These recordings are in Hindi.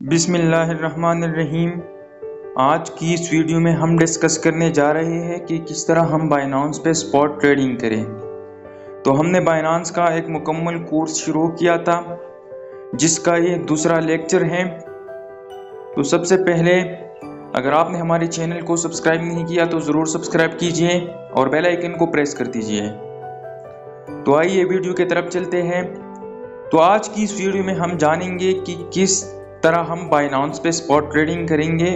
बिस्मिल्लाहिर्रहमानिर्रहीम। आज की इस वीडियो में हम डिस्कस करने जा रहे हैं कि किस तरह हम बाइनांस पे स्पॉट ट्रेडिंग करें। तो हमने बाइनांस का एक मुकम्मल कोर्स शुरू किया था जिसका ये दूसरा लेक्चर है। तो सबसे पहले अगर आपने हमारे चैनल को सब्सक्राइब नहीं किया तो ज़रूर सब्सक्राइब कीजिए और बेल आइकन को प्रेस कर दीजिए। तो आइए वीडियो की तरफ चलते हैं। तो आज की इस वीडियो में हम जानेंगे कि किस तरह हम बाइनांस पे स्पॉट ट्रेडिंग करेंगे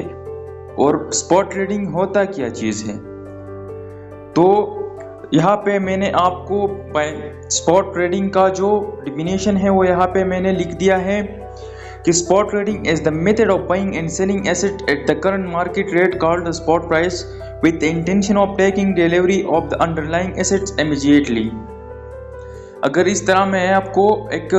और स्पॉट ट्रेडिंग होता क्या चीज़ है। तो यहाँ पे मैंने आपको स्पॉट ट्रेडिंग का जो डिफिनेशन है वो यहाँ पे मैंने लिख दिया है कि spot trading is the method of buying and selling asset at the current market rate called the spot price with the intention of taking delivery of the underlying assets immediately. अगर इस तरह मैं आपको एक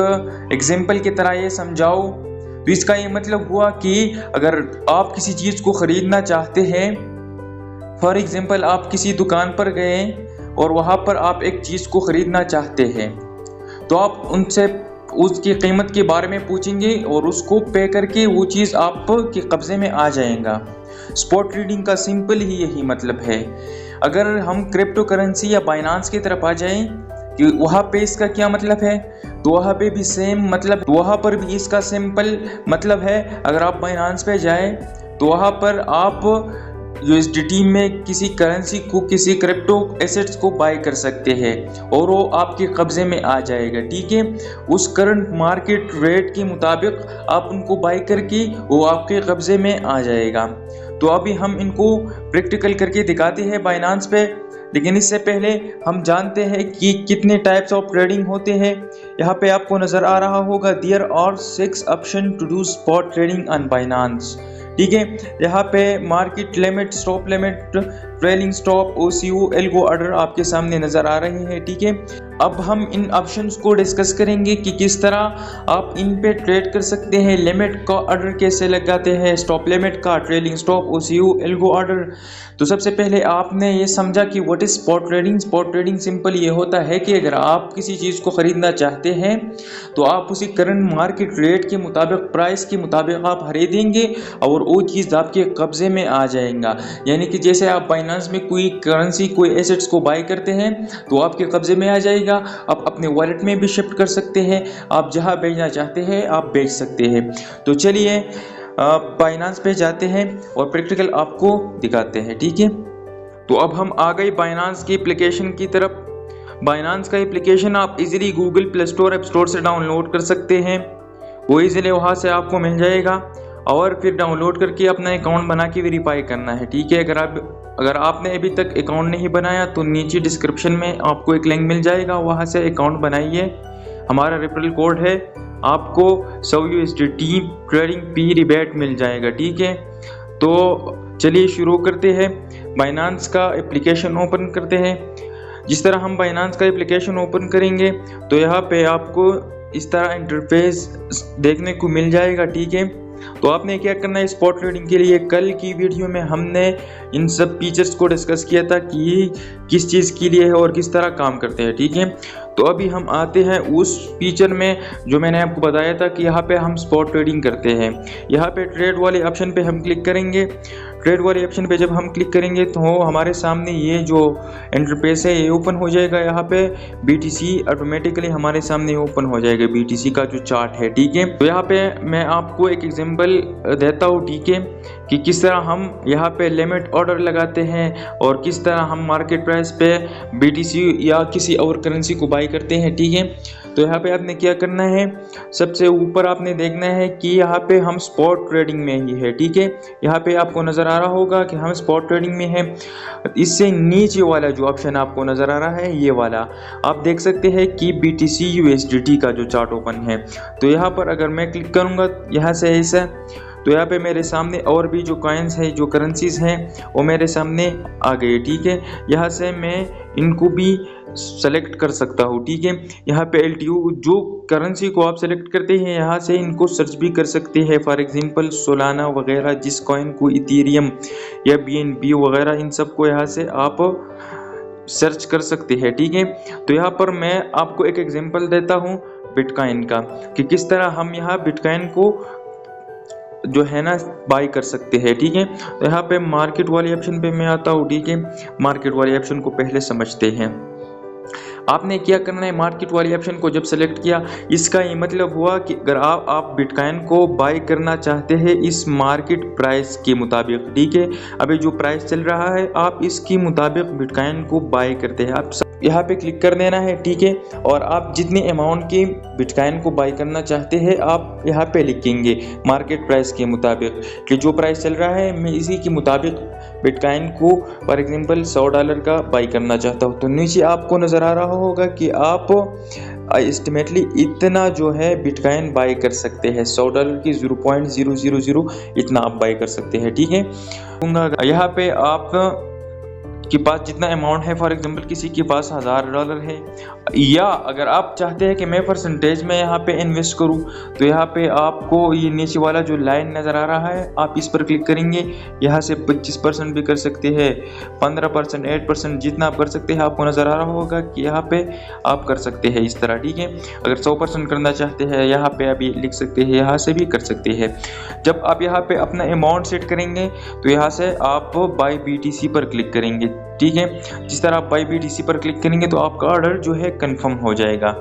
एग्जाम्पल की तरह ये समझाऊं तो इसका ये मतलब हुआ कि अगर आप किसी चीज़ को ख़रीदना चाहते हैं, फॉर एग्जाम्पल आप किसी दुकान पर गए और वहाँ पर आप एक चीज़ को ख़रीदना चाहते हैं तो आप उनसे उसकी कीमत के बारे में पूछेंगे और उसको पे करके वो चीज़ आपके कब्ज़े में आ जाएगा। स्पॉट ट्रेडिंग का सिंपल ही यही मतलब है। अगर हम क्रिप्टो करेंसी या बाइनांस की तरफ आ जाएं कि वहाँ पे इसका क्या मतलब है, तो वहाँ पे भी सेम मतलब, वहाँ पर भी इसका सिंपल मतलब है। अगर आप बाइनांस पे जाए तो वहाँ पर आप USDT में किसी करेंसी को, किसी क्रिप्टो एसेट्स को बाय कर सकते हैं और वो आपके कब्जे में आ जाएगा। ठीक है, उस करंट मार्केट रेट के मुताबिक आप उनको बाय करके वो आपके कब्जे में आ जाएगा। तो अभी हम इनको प्रैक्टिकल करके दिखाते हैं बाइनांस पे, लेकिन इससे पहले हम जानते हैं कि कितने टाइप्स ऑफ ट्रेडिंग होते हैं। यहाँ पे आपको नज़र आ रहा होगा there are 6 option to do spot trading on Binance. ठीक है, यहाँ पे market limit, stop limit, trailing stop, OCO, algo order आपके सामने नज़र आ रहे हैं। ठीक है, अब हम इन ऑप्शंस को डिस्कस करेंगे कि किस तरह आप इन पे ट्रेड कर सकते हैं। लिमिट का ऑर्डर कैसे लगाते हैं, स्टॉप लिमिट का, trailing stop, OCO, algo order. तो सबसे पहले आपने ये समझा कि what is spot trading. Spot trading simple ये होता है कि अगर आप किसी चीज़ को ख़रीदना चाहते हैं तो आप उसी करंट मार्केट रेट के मुताबिक, प्राइस के मुताबिक आप खरीदेंगे और वो चीज़ आपके कब्जे में आ जाएगा। यानी कि जैसे आप बाइनांस में कोई करेंसी, कोई एसेट्स को बाय करते हैं तो आपके कब्जे में आ जाएगा। आप अपने वॉलेट में भी शिफ्ट कर सकते हैं, आप जहां बेचना चाहते हैं आप बेच सकते हैं। तो चलिए बाइनांस पे जाते हैं और प्रैक्टिकल आपको दिखाते हैं। ठीक है, तो अब हम आ गए बाइनांस की एप्लीकेशन की तरफ। बाइनांस का एप्लीकेशन आप easily Google play store, app store से डाउनलोड कर सकते हैं। वो इजीली वहाँ से आपको मिल जाएगा और फिर डाउनलोड करके अपना अकाउंट बना के वेरीफाई करना है। ठीक है, अगर आपने अभी तक अकाउंट नहीं बनाया तो नीचे डिस्क्रिप्शन में आपको एक लिंक मिल जाएगा, वहाँ से अकाउंट बनाइए। हमारा रेफरल कोड है, आपको 100 USDT ट्रेडिंग पी रिबेट मिल जाएगा। ठीक है, तो चलिए शुरू करते हैं। बाइनांस का एप्लीकेशन ओपन करते हैं। जिस तरह हम बाइनांस का एप्लीकेशन ओपन करेंगे तो यहाँ पे आपको इस तरह इंटरफेस देखने को मिल जाएगा। ठीक है, तो आपने क्या करना है, स्पॉट ट्रेडिंग के लिए कल की वीडियो में हमने इन सब फीचर्स को डिस्कस किया था कि ये किस चीज़ के लिए है और किस तरह काम करते हैं। ठीक है, तो अभी हम आते हैं उस फीचर में जो मैंने आपको बताया था कि यहाँ पे हम स्पॉट ट्रेडिंग करते हैं। यहाँ पे ट्रेड वाले ऑप्शन पे हम क्लिक करेंगे। ट्रेड वाले ऑप्शन पे जब हम क्लिक करेंगे तो हमारे सामने ये जो इंटरफेस है ये ओपन हो जाएगा। यहाँ पे BTC ऑटोमेटिकली हमारे सामने ओपन हो जाएगा, BTC का जो चार्ट है। ठीक है, तो यहाँ पे मैं आपको एक एग्जांपल देता हूँ। ठीक है, कि किस तरह हम यहाँ पे लिमिट ऑर्डर लगाते हैं और किस तरह हम मार्केट प्राइस पे BTC या किसी और करेंसी को बाय करते हैं। ठीक है, तो यहाँ पे आपने क्या करना है, सबसे ऊपर आपने देखना है कि यहाँ पे हम स्पॉट ट्रेडिंग में ही है। ठीक है, यहाँ पे आपको नज़र आ रहा होगा कि हम स्पॉट ट्रेडिंग में हैं। इससे नीचे वाला जो ऑप्शन आपको नज़र आ रहा है ये वाला, आप देख सकते हैं कि BTC USDT का जो चार्ट ओपन है। तो यहाँ पर अगर मैं क्लिक करूँगा यहाँ से ऐसा, तो यहाँ पे मेरे सामने और भी जो कॉइन्स है, जो करेंसीज हैं वो मेरे सामने आ गए। ठीक है, यहाँ से मैं इनको भी सेलेक्ट कर सकता हूँ। ठीक है, यहाँ पे LTU जो करेंसी को आप सेलेक्ट करते हैं यहाँ से इनको सर्च भी कर सकते हैं। फॉर एग्जांपल सोलाना वगैरह, जिस कॉइन को, इथेरियम या BNB वगैरह, इन सब को यहाँ से आप सर्च कर सकते हैं। ठीक है, तो यहाँ पर मैं आपको एक एग्जांपल देता हूँ बिटकॉइन का कि किस तरह हम यहाँ बिटकॉइन को जो है ना बाई कर सकते हैं। ठीक है, तो यहाँ पे मार्केट वाले ऑप्शन पे मैं आता हूँ। ठीक है, मार्केट वाले ऑप्शन को पहले समझते हैं। आपने क्या करना है, मार्केट वाली ऑप्शन को जब सेलेक्ट किया, इसका ये मतलब हुआ कि अगर आप बिटकॉइन को बाय करना चाहते हैं इस मार्केट प्राइस के मुताबिक, ठीक है, अभी जो प्राइस चल रहा है आप इसके मुताबिक बिटकॉइन को बाय करते हैं। आप यहाँ पे क्लिक कर देना है। ठीक है, और आप जितने अमाउंट की बिटकॉइन को बाय करना चाहते हैं आप यहाँ पे लिखेंगे मार्केट प्राइस के मुताबिक कि जो प्राइस चल रहा है मैं इसी के मुताबिक बिटकॉइन को फॉर एग्जांपल $100 का बाई करना चाहता हूँ। तो नीचे आपको नज़र आ रहा होगा कि आप एस्टिमेटली इतना जो है बिटकॉइन बाई कर सकते हैं, $100 की 0.000 इतना आप बाई कर सकते हैं। ठीक है, यहाँ पे आप के पास जितना अमाउंट है, फॉर एग्जांपल किसी के पास $1000 है, या अगर आप चाहते हैं कि मैं परसेंटेज में यहाँ पे इन्वेस्ट करूँ, तो यहाँ पे आपको ये नीचे वाला जो लाइन नज़र आ रहा है आप इस पर क्लिक करेंगे। यहाँ से 25% भी कर सकते हैं, 15%, 8%, जितना आप कर सकते हैं आपको नज़र आ रहा होगा कि यहाँ पे आप कर सकते हैं इस तरह। ठीक है, अगर 100% करना चाहते हैं यहाँ पे आप ये लिख सकते हैं, यहाँ से भी कर सकते हैं। जब आप यहाँ पे अपना अमाउंट सेट करेंगे तो यहाँ से आप बाय BTC पर क्लिक करेंगे। ठीक है, जिस तरह आप बाय BTC पर क्लिक करेंगे तो आपका ऑर्डर जो है कंफर्म हो जाएगा।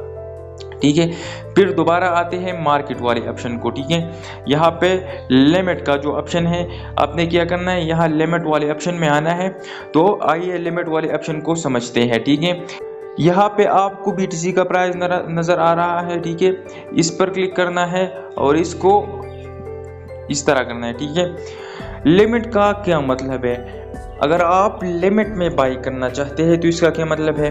ठीक है, फिर दोबारा आते हैं मार्केट वाले ऑप्शन को। ठीक है, यहाँ पे लिमिट का जो ऑप्शन है आपने क्या करना है, यहाँ लिमिट वाले ऑप्शन में आना है। तो आइए लिमिट वाले ऑप्शन को समझते हैं। ठीक है, यहाँ पे आपको BTC का प्राइस नज़र आ रहा है। ठीक है, इस पर क्लिक करना है और इसको इस तरह करना है। ठीक है, लिमिट का क्या मतलब है, अगर आप लिमिट में बाई करना चाहते हैं तो इसका क्या मतलब है,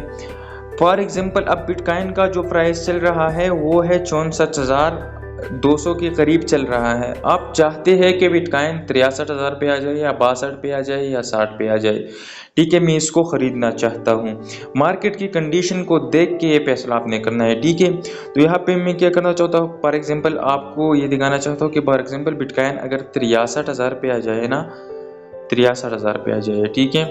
फॉर एग्जांपल अब बिटकॉइन का जो प्राइस चल रहा है वो है 64,200 के करीब चल रहा है। आप चाहते हैं कि बिटकॉइन 63,000 पे आ जाए या 62 पे आ जाए या 60 पे आ जाए। ठीक है, मैं इसको ख़रीदना चाहता हूँ। मार्केट की कंडीशन को देख के ये फैसला आपने करना है। ठीक है, तो यहाँ पे मैं क्या करना चाहता हूँ, फॉर एग्जांपल आपको ये दिखाना चाहता हूँ कि फॉर एग्जांपल बिटकॉइन अगर 63,000 पे आ जाए ना, 63,000 पे आ जाए। ठीक है,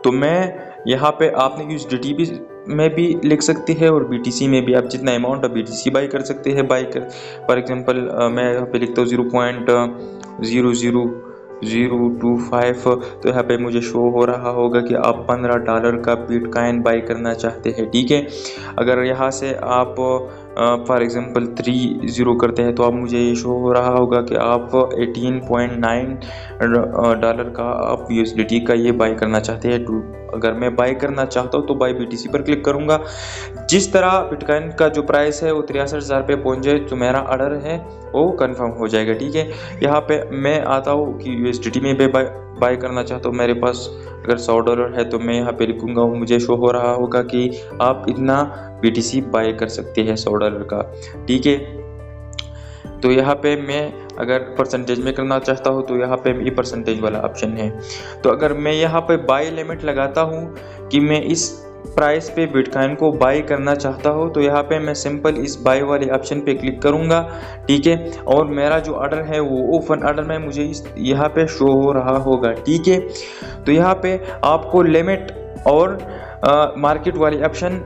तो मैं यहाँ पे आपने USDT भी में भी लिख सकते हैं और BTC में भी, आप जितना अमाउंट आप BTC बाई कर सकते हैं। बाई कर फॉर एग्जांपल मैं यहाँ पे लिखता हूँ 0.00025। तो यहाँ पे मुझे शो हो रहा होगा कि आप $15 का बिटकॉइन बाई करना चाहते हैं। ठीक है, अगर यहाँ से आप फॉर एग्जांपल 30 करते हैं तो आप मुझे ये शो हो रहा होगा कि आप $18.9 का आप USDT का ये बाई करना चाहते हैं। अगर मैं बाई करना चाहता हूँ तो बाई BTC पर क्लिक करूँगा। जिस तरह बिटकॉइन का जो प्राइस है वो 63,000 पे पहुँच जाए तो मेरा ऑर्डर है वो कंफर्म हो जाएगा। ठीक है, यहाँ पे मैं आता हूँ कि USDT में भी बाई करना चाहता हूँ। मेरे पास अगर $100 है तो मैं यहाँ पे लिखूँगा, मुझे शो हो रहा होगा कि आप इतना BTC बाई कर सकते हैं $100 का। ठीक है, तो यहाँ पे मैं अगर परसेंटेज में करना चाहता हूँ तो यहाँ पे ये परसेंटेज वाला ऑप्शन है। तो अगर मैं यहाँ पे बाई लिमिट लगाता हूँ कि मैं इस प्राइस पे बिटकॉइन को बाई करना चाहता हूँ, तो यहाँ पे मैं सिंपल इस बाई वाले ऑप्शन पे क्लिक करूँगा। ठीक है, और मेरा जो ऑर्डर है वो ओपन ऑर्डर में मुझे इस यहाँ पे शो हो रहा होगा। ठीक है, तो यहाँ पे आपको लिमिट और मार्केट वाले ऑप्शन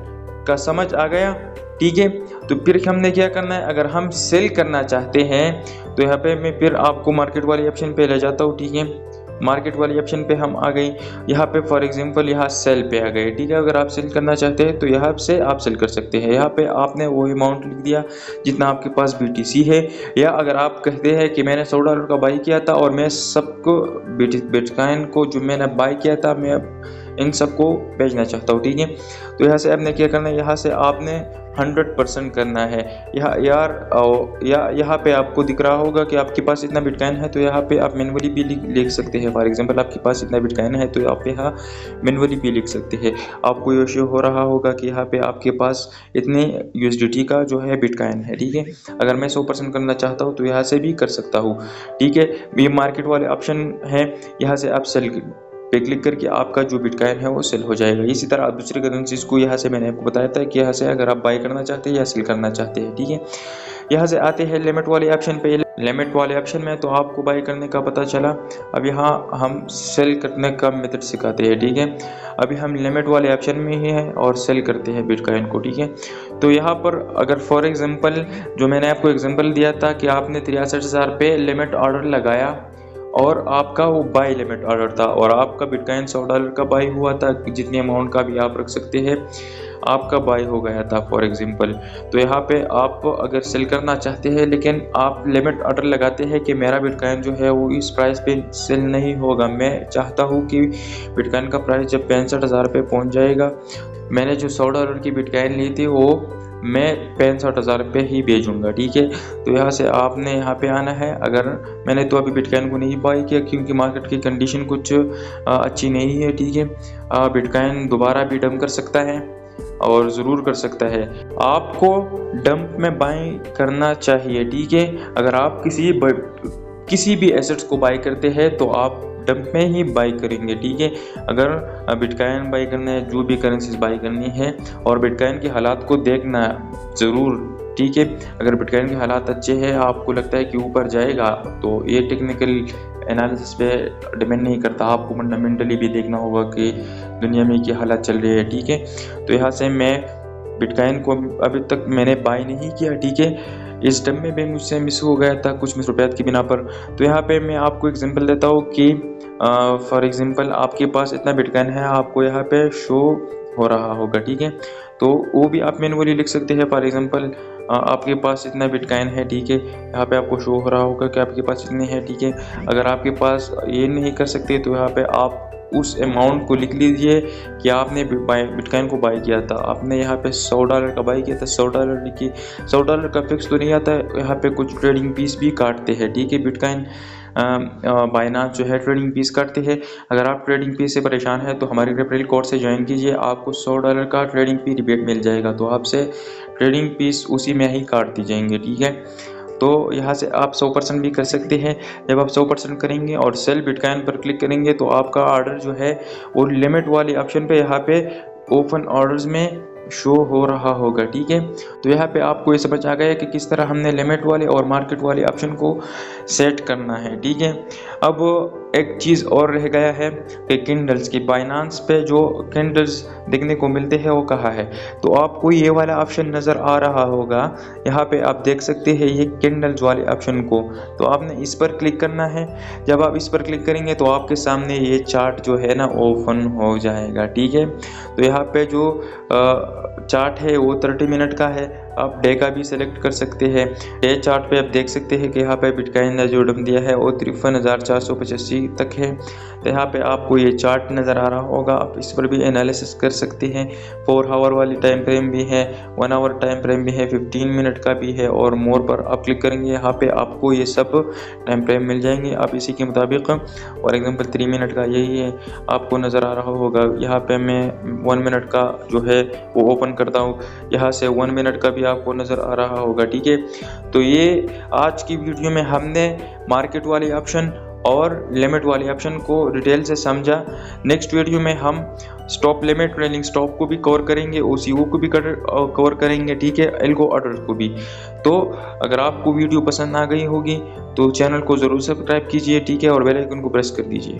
का समझ आ गया। ठीक है, तो फिर हमने क्या करना है, अगर हम सेल करना चाहते हैं तो यहाँ पे मैं फिर आपको मार्केट वाले ऑप्शन पे ले जाता हूँ। ठीक है, मार्केट वाले ऑप्शन पे हम आ गए, यहाँ पे फॉर एग्जांपल यहाँ सेल पे आ गए। ठीक है, अगर आप सेल करना चाहते हैं तो यहाँ से आप सेल कर सकते हैं। यहाँ पे आपने वो अमाउंट लिख दिया जितना आपके पास BTC है, या अगर आप कहते हैं कि मैंने $100 का बाई किया था और मैं सबको बिटकॉइन को जो मैंने बाई किया था मैं इन सबको भेजना चाहता हूँ। ठीक है, तो यहाँ से आपने क्या करना है, यहाँ से आपने 100% करना है। यहाँ पे आपको दिख रहा होगा कि आपके पास इतना बिटकॉइन है, तो यहाँ पे आप मैनुअली भी लिख सकते हैं। फॉर एग्जांपल आपके पास इतना बिटकॉइन है तो आप यहाँ मैनुअली भी लिख सकते हैं। आपको ये शो हो रहा होगा कि यहाँ पे आपके पास इतने USDT का जो है बिटकॉइन है। ठीक है, अगर मैं 100% करना चाहता हूँ तो यहाँ से भी कर सकता हूँ। ठीक है, ये मार्केट वाले ऑप्शन है, यहाँ से आप सेल पे क्लिक करके आपका जो बिटकॉइन है वो सेल हो जाएगा। इसी तरह आप दूसरी करेंसीज को यहाँ से मैंने आपको बताया था कि यहाँ से अगर आप बाई करना चाहते हैं या सेल करना चाहते हैं। ठीक है, यहाँ से आते हैं लिमिट वाले ऑप्शन पे। लिमिट वाले ऑप्शन में तो आपको बाय करने का पता चला। अब यहाँ हम सेल करने का मेथड सिखाते हैं, ठीक है। अभी हम लिमिट वाले ऑप्शन में ही हैं और सेल करते हैं बिटकॉइन को, ठीक है। तो यहाँ पर अगर फॉर एग्जांपल जो मैंने आपको एग्जांपल दिया था कि आपने 63,000 पे लिमिट ऑर्डर लगाया और आपका वो बाय लिमिट ऑर्डर था और आपका बिटकॉइन $100 का बाय हुआ था, जितनी अमाउंट का भी आप रख सकते हैं, आपका बाय हो गया था फॉर एग्जांपल। तो यहाँ पे आप अगर सेल करना चाहते हैं लेकिन आप लिमिट ऑर्डर लगाते हैं कि मेरा बिटकॉइन जो है वो इस प्राइस पे सेल नहीं होगा, मैं चाहता हूँ कि बिटकॉइन का प्राइस जब 65,000 पे पहुँच जाएगा, मैंने जो $100 की बिटकॉइन ली थी वो मैं 65,000 पे ही भेजूंगा, ठीक है। तो यहाँ से आपने यहाँ पे आना है। अगर मैंने तो अभी बिटकॉइन को नहीं बाय किया क्योंकि मार्केट की कंडीशन कुछ अच्छी नहीं है, ठीक है। बिटकॉइन दोबारा भी डंप कर सकता है और ज़रूर कर सकता है। आपको डंप में बाय करना चाहिए, ठीक है। अगर आप किसी भी एसेट्स को बाय करते हैं तो आप डंप में ही बाई करेंगे, ठीक है। अगर बिटकॉइन बाई करना है, जो भी करेंसीज बाई करनी है, और बिटकॉइन के हालात को देखना ज़रूर, ठीक है। अगर बिटकॉइन के हालात अच्छे हैं, आपको लगता है कि ऊपर जाएगा, तो ये टेक्निकल एनालिसिस पे डिपेंड नहीं करता, आपको फंडामेंटली भी देखना होगा कि दुनिया में क्या हालात चल रहे हैं, ठीक है। तो यहाँ से मैं बिटकॉइन को अभी तक मैंने बाई नहीं किया, ठीक है। इस डंप में भी मुझसे मिस हो गया था कुछ मिसरूपैत की बिना पर। तो यहाँ पे मैं आपको एग्जांपल देता हूँ कि फॉर एग्जांपल आपके पास इतना बिटकॉइन है, आपको यहाँ पे शो हो रहा होगा, ठीक है। तो वो भी आप मैनुअली लिख सकते हैं। फॉर एग्जांपल आपके पास इतना बिटकॉइन है, ठीक है, यहाँ पे आपको शो हो रहा होगा कि आपके पास इतने हैं, ठीक है। अगर आपके पास ये नहीं कर सकते तो यहाँ पे आप उस अमाउंट को लिख लीजिए कि आपने बिटकॉइन को बाय किया था। आपने यहाँ पे $100 का बाय किया था, $100 लिखिए। $100 का फिक्स तो नहीं आता है, यहाँ पे कुछ ट्रेडिंग फीस भी काटते हैं, ठीक है। बिटकॉइन बाइनांस जो है ट्रेडिंग फीस काटते हैं। अगर आप ट्रेडिंग फीस से परेशान हैं तो हमारे रेफरल कोड से ज्वाइन कीजिए, आपको $100 का ट्रेडिंग फी रिबेट मिल जाएगा। तो आपसे ट्रेडिंग फीस उसी में ही काट दी जाएंगे, ठीक है। तो यहाँ से आप 100% भी कर सकते हैं। जब आप 100% करेंगे और सेल बिटकॉइन पर क्लिक करेंगे तो आपका ऑर्डर जो है वो लिमिट वाले ऑप्शन पे यहाँ पे ओपन ऑर्डर्स में शो हो रहा होगा, ठीक है। तो यहाँ पे आपको ये समझ आ गया कि किस तरह हमने लिमिट वाले और मार्केट वाले ऑप्शन को सेट करना है, ठीक है। अब एक चीज़ और रह गया है कि किंडल्स की बाइनांस पे जो किंडल्स देखने को मिलते हैं वो कहाँ है। तो आपको ये वाला ऑप्शन नज़र आ रहा होगा, यहाँ पे आप देख सकते हैं ये किंडल्स वाले ऑप्शन को। तो आपने इस पर क्लिक करना है। जब आप इस पर क्लिक करेंगे तो आपके सामने ये चार्ट जो है ना ओपन हो जाएगा, ठीक है। तो यहाँ पे जो चार्ट है वो 30 मिनट का है। आप डे का भी सिलेक्ट कर सकते हैं। डे चार्ट पे आप देख सकते हैं कि यहाँ पे बिटकॉइन ने जो डंप दिया है वो 53,485 तक है। तो यहाँ पे आपको ये चार्ट नज़र आ रहा होगा, आप इस पर भी एनालिसिस कर सकते हैं। 4 आवर वाली टाइम फ्रेम भी है, 1 आवर टाइम फ्रेम भी है, 15 मिनट का भी है, और मोर पर आप क्लिक करेंगे यहाँ पे आपको ये सब टाइम फ्रेम मिल जाएंगे। आप इसी के मुताबिक फॉर एग्जांपल 3 मिनट का यही है आपको नज़र आ रहा होगा। यहाँ पे मैं 1 मिनट का जो है वो ओपन करता हूँ, यहाँ से 1 मिनट का भी आपको नज़र आ रहा होगा, ठीक है। तो ये आज की वीडियो में हमने मार्केट वाले ऑप्शन और लिमिट वाले ऑप्शन को डिटेल से समझा। नेक्स्ट वीडियो में हम स्टॉप लिमिट, ट्रेलिंग स्टॉप को भी कवर करेंगे, ओसीओ को भी कवर करेंगे, ठीक है, एल्गो ऑर्डर को भी। तो अगर आपको वीडियो पसंद आ गई होगी तो चैनल को ज़रूर सब्सक्राइब कीजिए, ठीक है, और बेल आइकन को प्रेस कर दीजिए।